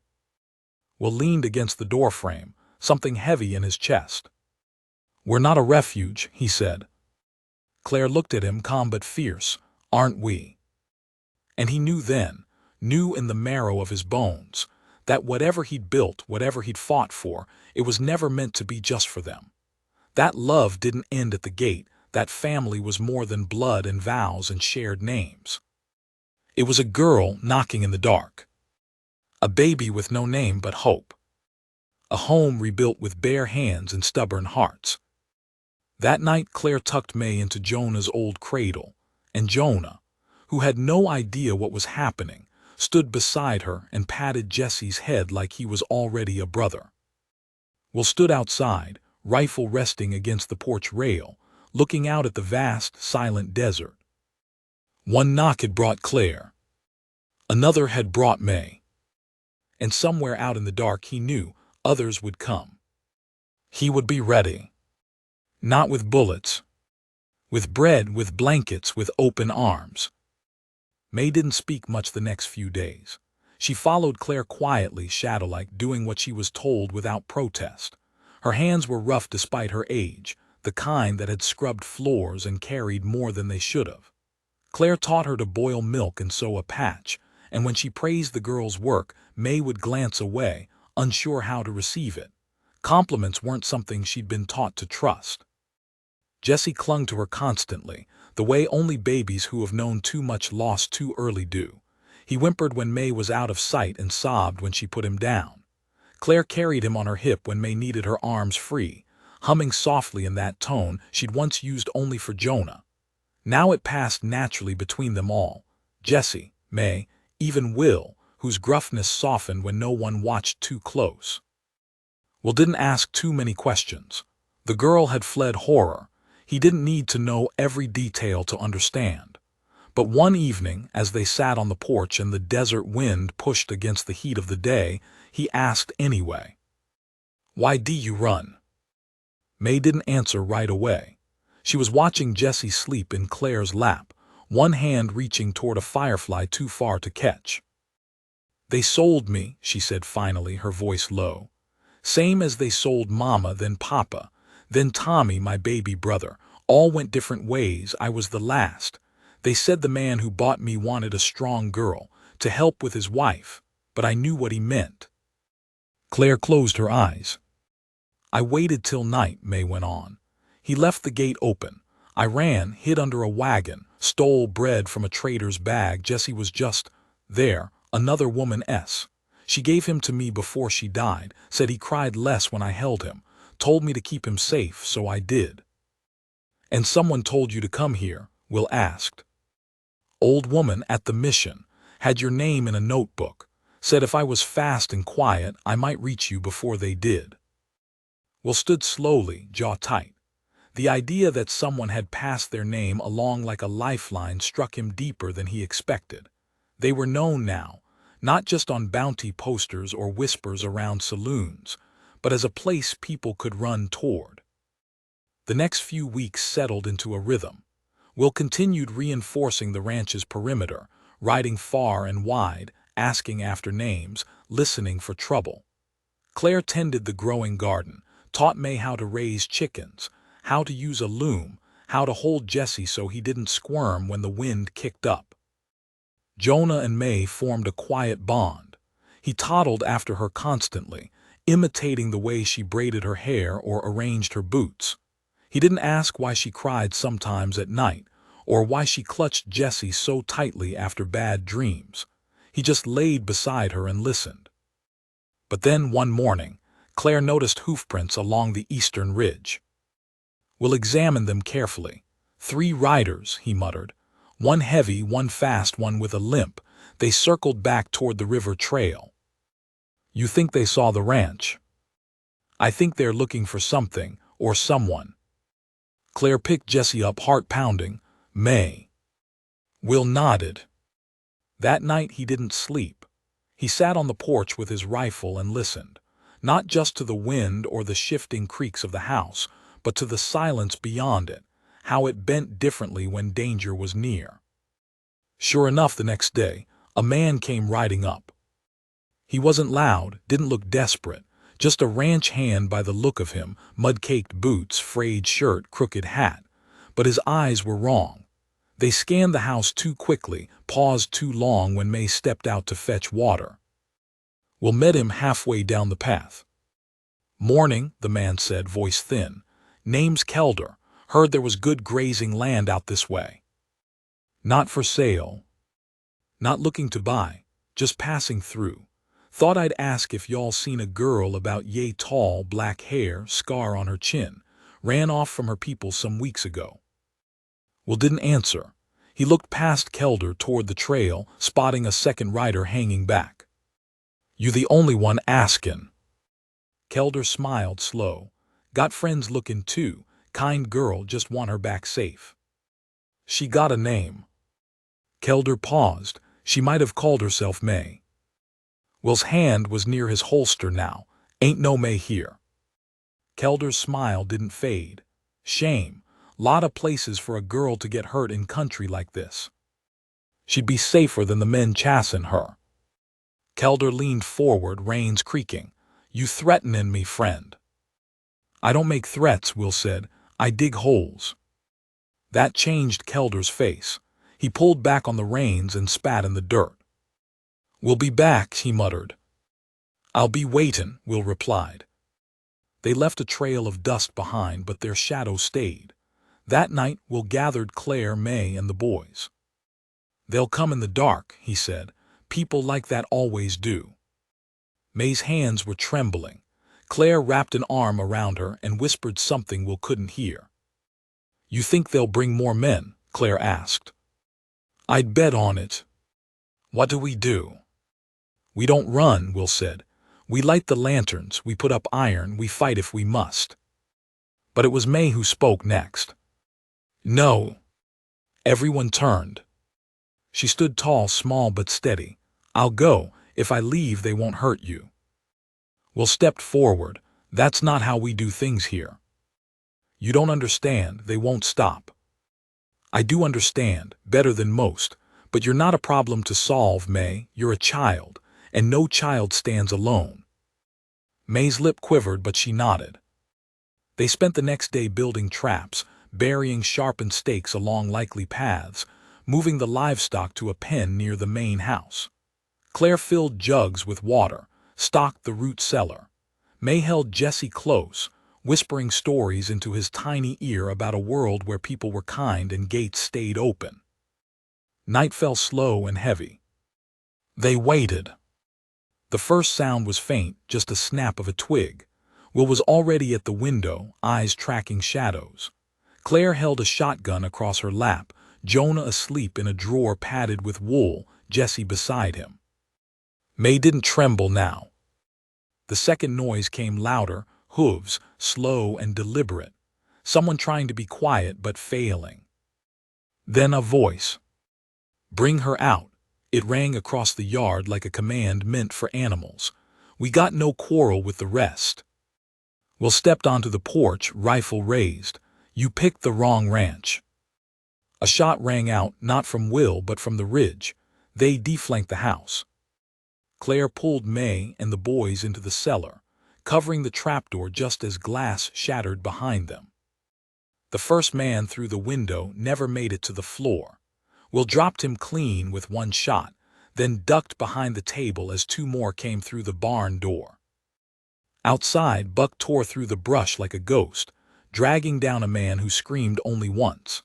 Will leaned against the doorframe, something heavy in his chest. "We're not a refuge," he said. Claire looked at him, calm but fierce. "Aren't we?" And he knew then, knew in the marrow of his bones, that whatever he'd built, whatever he'd fought for, it was never meant to be just for them. That love didn't end at the gate. That family was more than blood and vows and shared names. It was a girl knocking in the dark. A baby with no name but hope. A home rebuilt with bare hands and stubborn hearts. That night Claire tucked May into Jonah's old cradle, and Jonah, who had no idea what was happening, stood beside her and patted Jesse's head like he was already a brother. Will stood outside, rifle resting against the porch rail, looking out at the vast, silent desert. One knock had brought Claire. Another had brought May. And somewhere out in the dark he knew others would come. He would be ready. Not with bullets. With bread, with blankets, with open arms. May didn't speak much the next few days. She followed Claire quietly, shadow-like, doing what she was told without protest. Her hands were rough despite her age, the kind that had scrubbed floors and carried more than they should have. Claire taught her to boil milk and sew a patch, and when she praised the girl's work, May would glance away, unsure how to receive it. Compliments weren't something she'd been taught to trust. Jesse clung to her constantly, the way only babies who have known too much loss too early do. He whimpered when May was out of sight and sobbed when she put him down. Claire carried him on her hip when May needed her arms free, humming softly in that tone she'd once used only for Jonah. Now it passed naturally between them all. Jesse, May, even Will, whose gruffness softened when no one watched too close. Will didn't ask too many questions. The girl had fled horror. He didn't need to know every detail to understand. But one evening, as they sat on the porch and the desert wind pushed against the heat of the day, he asked anyway, "Why do you run?" May didn't answer right away. She was watching Jesse sleep in Claire's lap, one hand reaching toward a firefly too far to catch. "They sold me," she said finally, her voice low. "Same as they sold Mama, then Papa, then Tommy, my baby brother. All went different ways. I was the last. They said the man who bought me wanted a strong girl to help with his wife, but I knew what he meant. Claire closed her eyes. I waited till night, May went on. He left the gate open. I ran, hid under a wagon, stole bread from a trader's bag. Jessie was just there, another woman. She gave him to me before she died, said he cried less when I held him, told me to keep him safe, so I did. And someone told you to come here? Will asked. Old woman at the mission, had your name in a notebook, said if I was fast and quiet I might reach you before they did. Will stood slowly, jaw tight. The idea that someone had passed their name along like a lifeline struck him deeper than he expected. They were known now, not just on bounty posters or whispers around saloons, but as a place people could run toward. The next few weeks settled into a rhythm. Will continued reinforcing the ranch's perimeter, riding far and wide, asking after names, listening for trouble. Claire tended the growing garden, taught May how to raise chickens, how to use a loom, how to hold Jessie so he didn't squirm when the wind kicked up. Jonah and May formed a quiet bond. He toddled after her constantly, imitating the way she braided her hair or arranged her boots. He didn't ask why she cried sometimes at night, or why she clutched Jessie so tightly after bad dreams. He just laid beside her and listened. But then one morning, Claire noticed hoofprints along the eastern ridge. Will examine them carefully. 3 riders, he muttered. One heavy, one fast, one with a limp. They circled back toward the river trail. You think they saw the ranch? I think they're looking for something, or someone. Claire picked Jessie up, heart pounding. May. Will nodded. That night he didn't sleep. He sat on the porch with his rifle and listened, not just to the wind or the shifting creaks of the house, but to the silence beyond it, how it bent differently when danger was near. Sure enough, the next day, a man came riding up. He wasn't loud, didn't look desperate, just a ranch hand by the look of him, mud-caked boots, frayed shirt, crooked hat. But his eyes were wrong. They scanned the house too quickly, paused too long when May stepped out to fetch water. Will met him halfway down the path. Morning, the man said, voice thin. Name's Kelder. Heard there was good grazing land out this way. Not for sale. Not looking to buy, just passing through. Thought I'd ask if y'all seen a girl about yay tall, black hair, scar on her chin. Ran off from her people some weeks ago. Will didn't answer. He looked past Kelder toward the trail, spotting a second rider hanging back. You the only one askin'. Kelder smiled slow. Got friends looking too. Kind girl, just want her back safe. She got a name. Kelder paused. She might have called herself May. Will's hand was near his holster now. Ain't no May here. Kelder's smile didn't fade. Shame. Lot of places for a girl to get hurt in country like this. She'd be safer than the men chassin' her. Kelder leaned forward, reins creaking. You threatenin' me, friend? I don't make threats, Will said. I dig holes. That changed Kelder's face. He pulled back on the reins and spat in the dirt. We'll be back, he muttered. I'll be waitin', Will replied. They left a trail of dust behind, but their shadow stayed. That night, Will gathered Clare, May, and the boys. They'll come in the dark, he said. People like that always do. May's hands were trembling. Claire wrapped an arm around her and whispered something Will couldn't hear. You think they'll bring more men? Claire asked. I'd bet on it. What do? We don't run, Will said. We light the lanterns, we put up iron, we fight if we must. But it was May who spoke next. No. Everyone turned. She stood tall, small but steady. I'll go. If I leave, they won't hurt you. Will stepped forward. That's not how we do things here. You don't understand, they won't stop. I do understand, better than most, but you're not a problem to solve, May. You're a child, and no child stands alone. May's lip quivered, but she nodded. They spent the next day building traps, burying sharpened stakes along likely paths, moving the livestock to a pen near the main house. Claire filled jugs with water, stocked the root cellar. May held Jesse close, whispering stories into his tiny ear about a world where people were kind and gates stayed open. Night fell slow and heavy. They waited. The first sound was faint, just a snap of a twig. Will was already at the window, eyes tracking shadows. Claire held a shotgun across her lap, Jonah asleep in a drawer padded with wool, Jesse beside him. May didn't tremble now. The second noise came louder, hooves, slow and deliberate. Someone trying to be quiet but failing. Then a voice. "Bring her out." It rang across the yard like a command meant for animals. "We got no quarrel with the rest." Will stepped onto the porch, rifle raised. "You picked the wrong ranch." A shot rang out, not from Will but from the ridge. They deflanked the house. Claire pulled May and the boys into the cellar, covering the trapdoor just as glass shattered behind them. The first man through the window never made it to the floor. Will dropped him clean with one shot, then ducked behind the table as two more came through the barn door. Outside, Buck tore through the brush like a ghost, dragging down a man who screamed only once.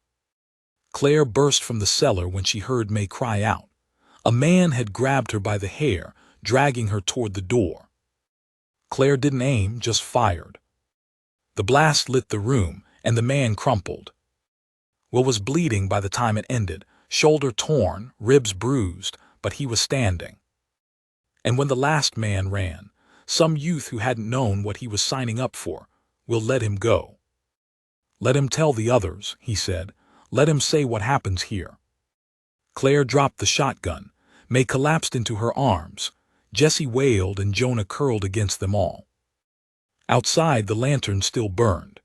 Claire burst from the cellar when she heard May cry out. A man had grabbed her by the hair, dragging her toward the door. Claire didn't aim, just fired. The blast lit the room, and the man crumpled. Will was bleeding by the time it ended, shoulder torn, ribs bruised, but he was standing. And when the last man ran, some youth who hadn't known what he was signing up for, Will let him go. "Let him tell the others," he said. "Let him say what happens here." Claire dropped the shotgun. May collapsed into her arms. Jesse wailed and Jonah curled against them all. Outside, the lantern still burned.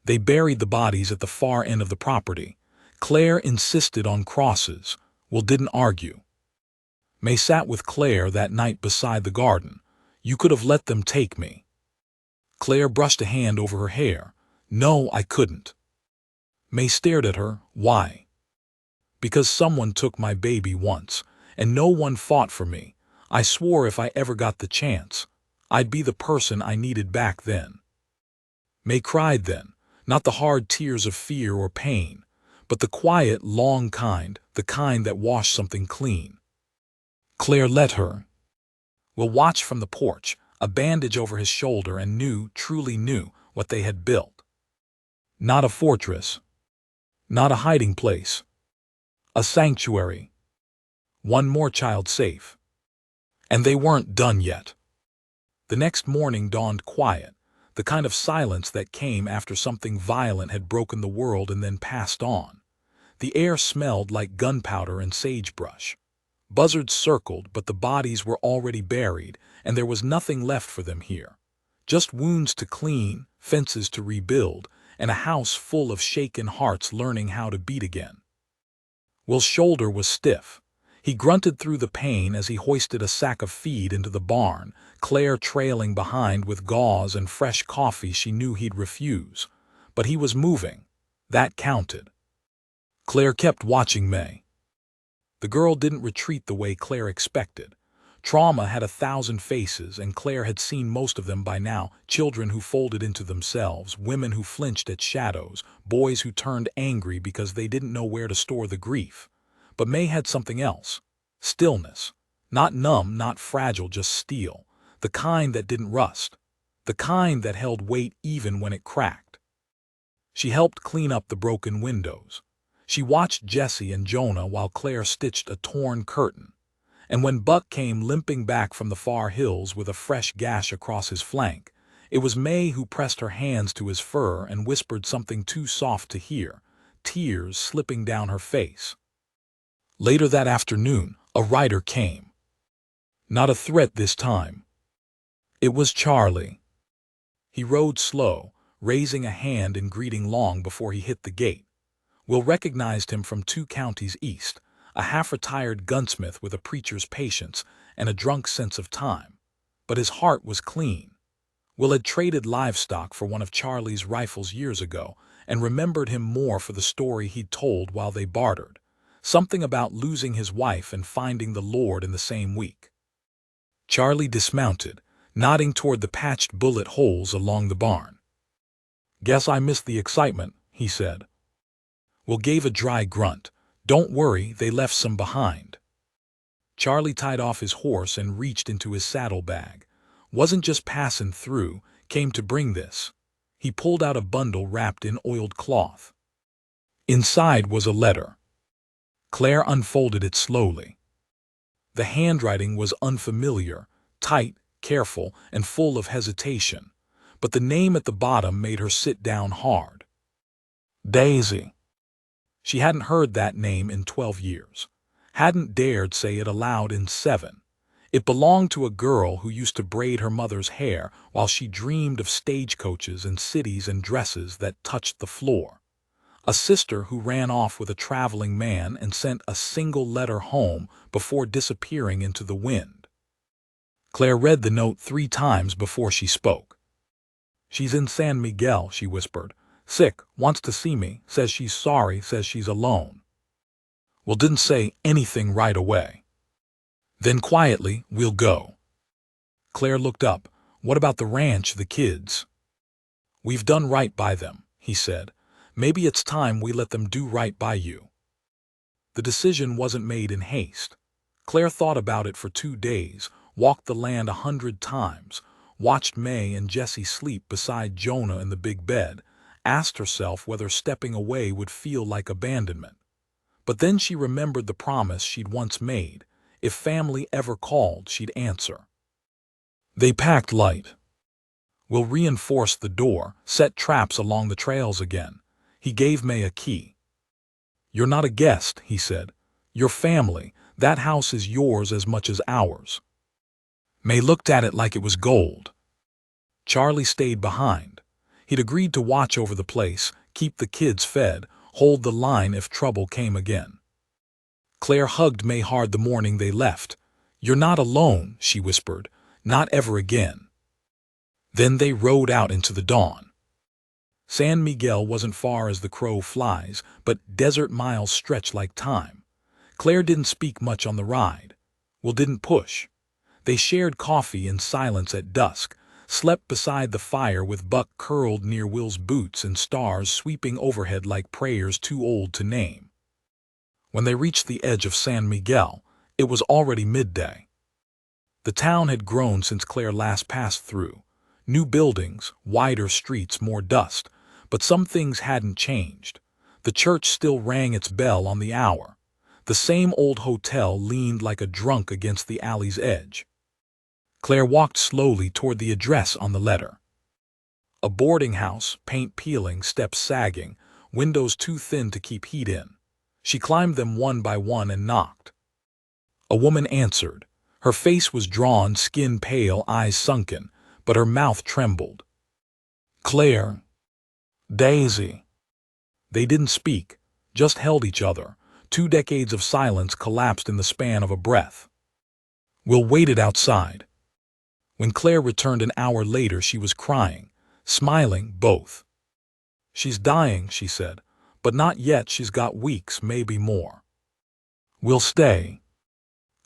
They buried the bodies at the far end of the property. Claire insisted on crosses. Will didn't argue. May sat with Claire that night beside the garden. "You could have let them take me." Claire brushed a hand over her hair. "No, I couldn't." May stared at her. "Why?" "Because someone took my baby once, and no one fought for me. I swore if I ever got the chance, I'd be the person I needed back then." May cried then, not the hard tears of fear or pain, but the quiet, long kind, the kind that washed something clean. Claire let her. Will watched from the porch, a bandage over his shoulder, and knew, truly knew, what they had built. Not a fortress. Not a hiding place. A sanctuary. One more child safe. And they weren't done yet. The next morning dawned quiet, the kind of silence that came after something violent had broken the world and then passed on. The air smelled like gunpowder and sagebrush. Buzzards circled, but the bodies were already buried, and there was nothing left for them here. Just wounds to clean, fences to rebuild, and a house full of shaken hearts learning how to beat again. Will's shoulder was stiff. He grunted through the pain as he hoisted a sack of feed into the barn, Claire trailing behind with gauze and fresh coffee she knew he'd refuse. But he was moving. That counted. Claire kept watching May. The girl didn't retreat the way Claire expected. Trauma had 1,000 faces, and Claire had seen most of them by now. Children who folded into themselves, women who flinched at shadows, boys who turned angry because they didn't know where to store the grief. But May had something else. Stillness. Not numb, not fragile, just steel. The kind that didn't rust. The kind that held weight even when it cracked. She helped clean up the broken windows. She watched Jesse and Jonah while Claire stitched a torn curtain. And when Buck came limping back from the far hills with a fresh gash across his flank, it was May who pressed her hands to his fur and whispered something too soft to hear, tears slipping down her face. Later that afternoon, a rider came. Not a threat this time. It was Charlie. He rode slow, raising a hand in greeting long before he hit the gate. Will recognized him from 2 counties east, a half-retired gunsmith with a preacher's patience and a drunk sense of time. But his heart was clean. Will had traded livestock for one of Charlie's rifles years ago and remembered him more for the story he'd told while they bartered. Something about losing his wife and finding the Lord in the same week. Charlie dismounted, nodding toward the patched bullet holes along the barn. "Guess I missed the excitement," he said. Will gave a dry grunt. "Don't worry, they left some behind." Charlie tied off his horse and reached into his saddlebag. "Wasn't just passing through, came to bring this." He pulled out a bundle wrapped in oiled cloth. Inside was a letter. Claire unfolded it slowly. The handwriting was unfamiliar, tight, careful, and full of hesitation, but the name at the bottom made her sit down hard. Daisy. She hadn't heard that name in 12 years. Hadn't dared say it aloud in 7. It belonged to a girl who used to braid her mother's hair while she dreamed of stagecoaches and cities and dresses that touched the floor. A sister who ran off with a traveling man and sent a single letter home before disappearing into the wind. Claire read the note 3 times before she spoke. "She's in San Miguel," she whispered. "Sick, wants to see me, says she's sorry, says she's alone." Will didn't say anything right away. Then quietly, "We'll go." Claire looked up. "What about the ranch, the kids?" "We've done right by them," he said. "Maybe it's time we let them do right by you." The decision wasn't made in haste. Claire thought about it for 2 days, walked the land 100 times, watched May and Jesse sleep beside Jonah in the big bed, asked herself whether stepping away would feel like abandonment. But then she remembered the promise she'd once made. If family ever called, she'd answer. They packed light. Will reinforced the door, set traps along the trails again. He gave May a key. "You're not a guest," he said. "You're family. That house is yours as much as ours." May looked at it like it was gold. Charlie stayed behind. He'd agreed to watch over the place, keep the kids fed, hold the line if trouble came again. Claire hugged May hard the morning they left. "You're not alone," she whispered. "Not ever again." Then they rode out into the dawn. San Miguel wasn't far as the crow flies, but desert miles stretched like time. Claire didn't speak much on the ride. Will didn't push. They shared coffee in silence at dusk, slept beside the fire with Buck curled near Will's boots and stars sweeping overhead like prayers too old to name. When they reached the edge of San Miguel, it was already midday. The town had grown since Claire last passed through. New buildings, wider streets, more dust, but some things hadn't changed. The church still rang its bell on the hour. The same old hotel leaned like a drunk against the alley's edge. Claire walked slowly toward the address on the letter. A boarding house, paint peeling, steps sagging, windows too thin to keep heat in. She climbed them one by one and knocked. A woman answered. Her face was drawn, skin pale, eyes sunken, but her mouth trembled. "Claire." "Daisy." They didn't speak, just held each other. 2 decades of silence collapsed in the span of a breath. Will waited outside. When Claire returned an hour later, she was crying, smiling, both. "She's dying," she said, "but not yet. She's got weeks, maybe more." "We'll stay."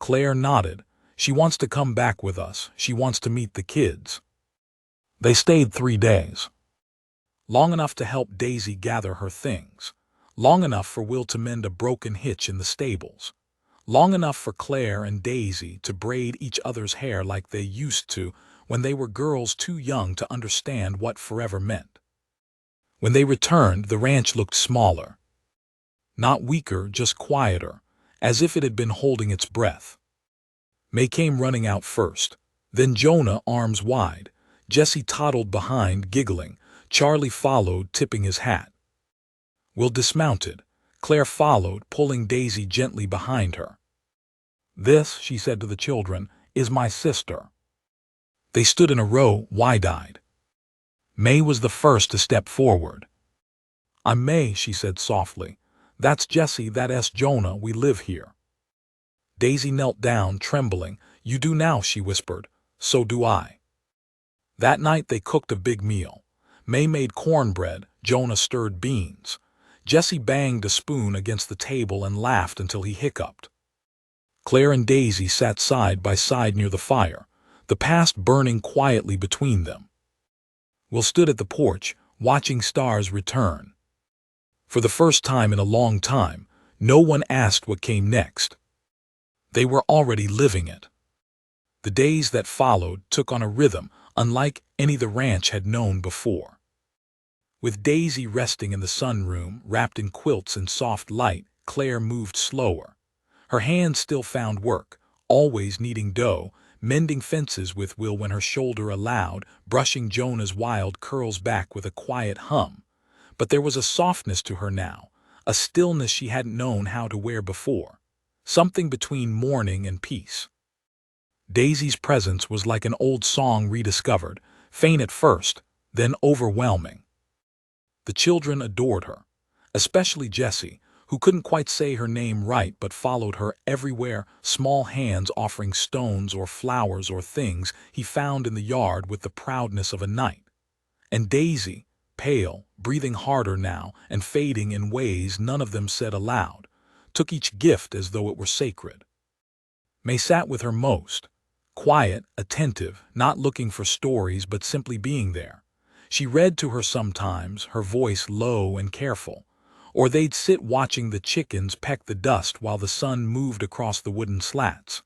Claire nodded. "She wants to come back with us. She wants to meet the kids." They stayed 3 days. Long enough to help Daisy gather her things. Long enough for Will to mend a broken hitch in the stables. Long enough for Claire and Daisy to braid each other's hair like they used to when they were girls too young to understand what forever meant. When they returned, the ranch looked smaller. Not weaker, just quieter, as if it had been holding its breath. May came running out first. Then Jonah, arms wide. Jesse toddled behind, giggling. Charlie followed, tipping his hat. Will dismounted. Claire followed, pulling Daisy gently behind her. "This," she said to the children, "is my sister." They stood in a row, wide-eyed. May was the first to step forward. "I'm May," she said softly. "That's Jesse, that's Jonah, we live here." Daisy knelt down, trembling. "You do now," she whispered. "So do I." That night they cooked a big meal. May made cornbread, Jonah stirred beans. Jesse banged a spoon against the table and laughed until he hiccuped. Claire and Daisy sat side by side near the fire, the past burning quietly between them. Will stood at the porch, watching stars return. For the first time in a long time, no one asked what came next. They were already living it. The days that followed took on a rhythm unlike any the ranch had known before. With Daisy resting in the sunroom, wrapped in quilts and soft light, Claire moved slower. Her hands still found work, always kneading dough, mending fences with Will when her shoulder allowed, brushing Jonah's wild curls back with a quiet hum. But there was a softness to her now, a stillness she hadn't known how to wear before, something between mourning and peace. Daisy's presence was like an old song rediscovered, faint at first, then overwhelming. The children adored her, especially Jesse, who couldn't quite say her name right but followed her everywhere, small hands offering stones or flowers or things he found in the yard with the proudness of a knight. And Daisy, pale, breathing harder now and fading in ways none of them said aloud, took each gift as though it were sacred. May sat with her most, quiet, attentive, not looking for stories but simply being there. She read to her sometimes, her voice low and careful, or they'd sit watching the chickens peck the dust while the sun moved across the wooden slats.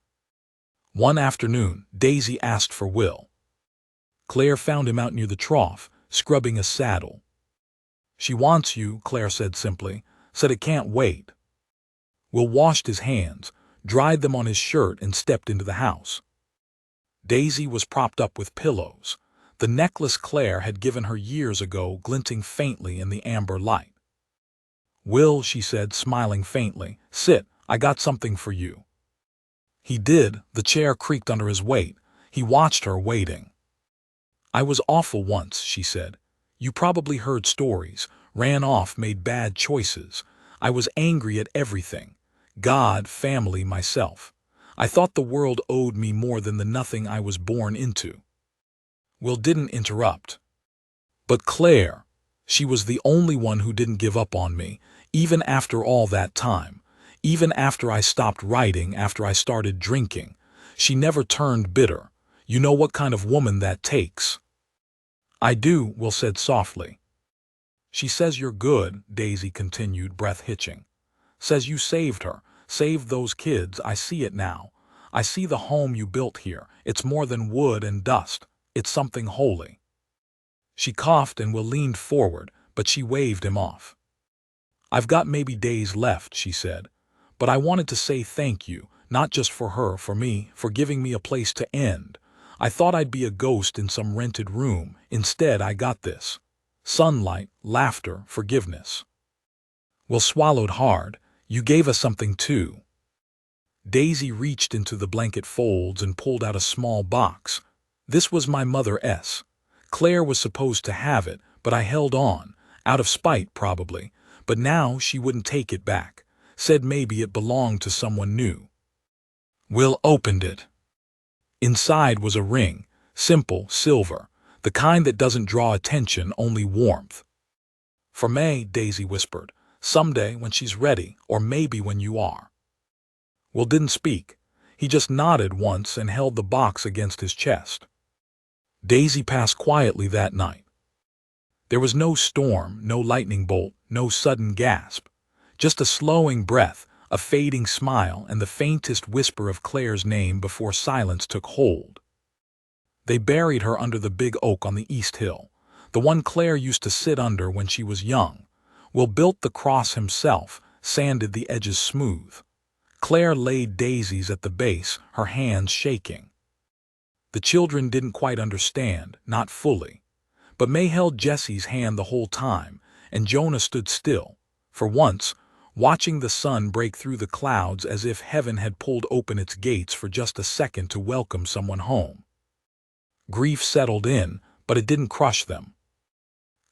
One afternoon, Daisy asked for Will. Claire found him out near the trough, scrubbing a saddle. "She wants you," Claire said simply, "said it can't wait." Will washed his hands, dried them on his shirt and stepped into the house. Daisy was propped up with pillows, the necklace Claire had given her years ago glinting faintly in the amber light. "Will," she said, smiling faintly, "sit, I got something for you." He did. The chair creaked under his weight. He watched her, waiting. "I was awful once," she said. "You probably heard stories, ran off, made bad choices. I was angry at everything. God, family, myself. I thought the world owed me more than the nothing I was born into." Will didn't interrupt. "But Claire, she was the only one who didn't give up on me, even after all that time, even after I stopped writing, after I started drinking. She never turned bitter. You know what kind of woman that takes." "I do," Will said softly. "She says you're good," Daisy continued, breath hitching. "Says you saved her, saved those kids. I see it now. I see the home you built here. It's more than wood and dust. It's something holy." She coughed and Will leaned forward, but she waved him off. "I've got maybe days left," she said, "but I wanted to say thank you, not just for her, for me, for giving me a place to end. I thought I'd be a ghost in some rented room. Instead, I got this. Sunlight, laughter, forgiveness." Will swallowed hard. "You gave us something too." Daisy reached into the blanket folds and pulled out a small box. "This was my mother's. Claire was supposed to have it, but I held on, out of spite probably, but now she wouldn't take it back. Said maybe it belonged to someone new." Will opened it. Inside was a ring, simple, silver, the kind that doesn't draw attention, only warmth. "For May," Daisy whispered. "Someday when she's ready, or maybe when you are." Will didn't speak. He just nodded once and held the box against his chest. Daisy passed quietly that night. There was no storm, no lightning bolt, no sudden gasp. Just a slowing breath, a fading smile, and the faintest whisper of Claire's name before silence took hold. They buried her under the big oak on the East Hill, the one Claire used to sit under when she was young. Will built the cross himself, sanded the edges smooth. Claire laid daisies at the base, her hands shaking. The children didn't quite understand, not fully. But May held Jesse's hand the whole time, and Jonah stood still, for once, watching the sun break through the clouds as if heaven had pulled open its gates for just a second to welcome someone home. Grief settled in, but it didn't crush them.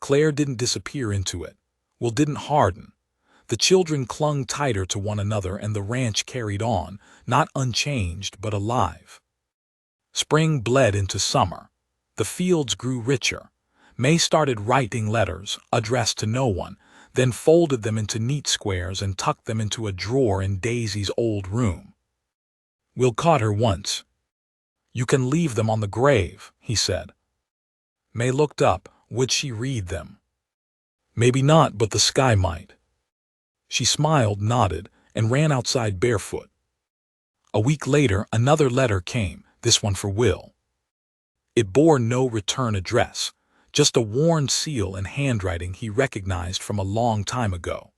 Claire didn't disappear into it. Will didn't harden. The children clung tighter to one another and the ranch carried on, not unchanged but alive. Spring bled into summer. The fields grew richer. May started writing letters, addressed to no one, then folded them into neat squares and tucked them into a drawer in Daisy's old room. "Will caught her once. You can leave them on the grave," he said. May looked up. Would she read them? Maybe not, but the sky might. She smiled, nodded, and ran outside barefoot. A week later, another letter came, this one for Will. It bore no return address, just a worn seal and handwriting he recognized from a long time ago.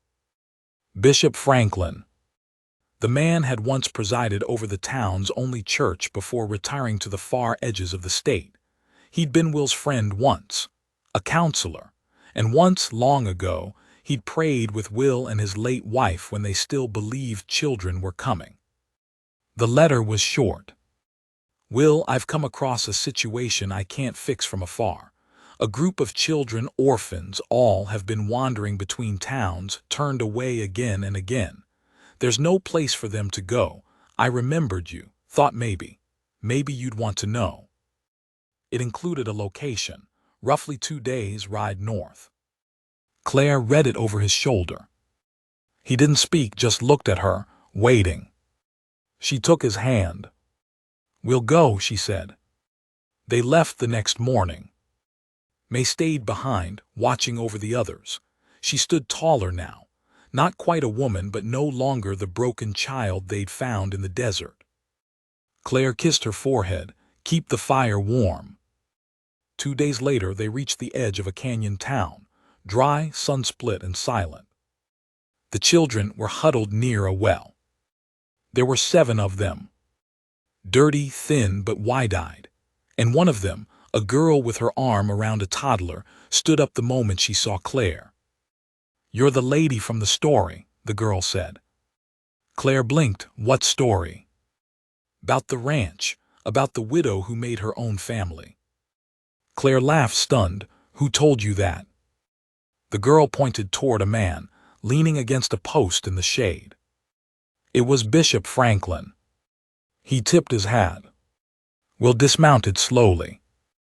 Bishop Franklin. The man had once presided over the town's only church before retiring to the far edges of the state. He'd been Will's friend once, a counselor, and once, long ago, he'd prayed with Will and his late wife when they still believed children were coming. The letter was short. "Will, I've come across a situation I can't fix from afar. A group of children, orphans, all have been wandering between towns, turned away again and again. There's no place for them to go. I remembered you, thought maybe you'd want to know." It included a location, roughly 2 days' ride north. Clare read it over his shoulder. He didn't speak, just looked at her, waiting. She took his hand. "We'll go," she said. They left the next morning. May stayed behind, watching over the others. She stood taller now, not quite a woman, but no longer the broken child they'd found in the desert. Clare kissed her forehead. "Keep the fire warm." 2 days later, they reached the edge of a canyon town, dry, sun-split, and silent. The children were huddled near a well. There were 7 of them. Dirty, thin, but wide-eyed, and one of them, a girl with her arm around a toddler, stood up the moment she saw Clare. "You're the lady from the story," the girl said. Clare blinked. "What story?" "About the ranch, about the widow who made her own family." Clare laughed, stunned. "Who told you that?" The girl pointed toward a man, leaning against a post in the shade. It was Bishop Franklin. He tipped his hat. Will dismounted slowly.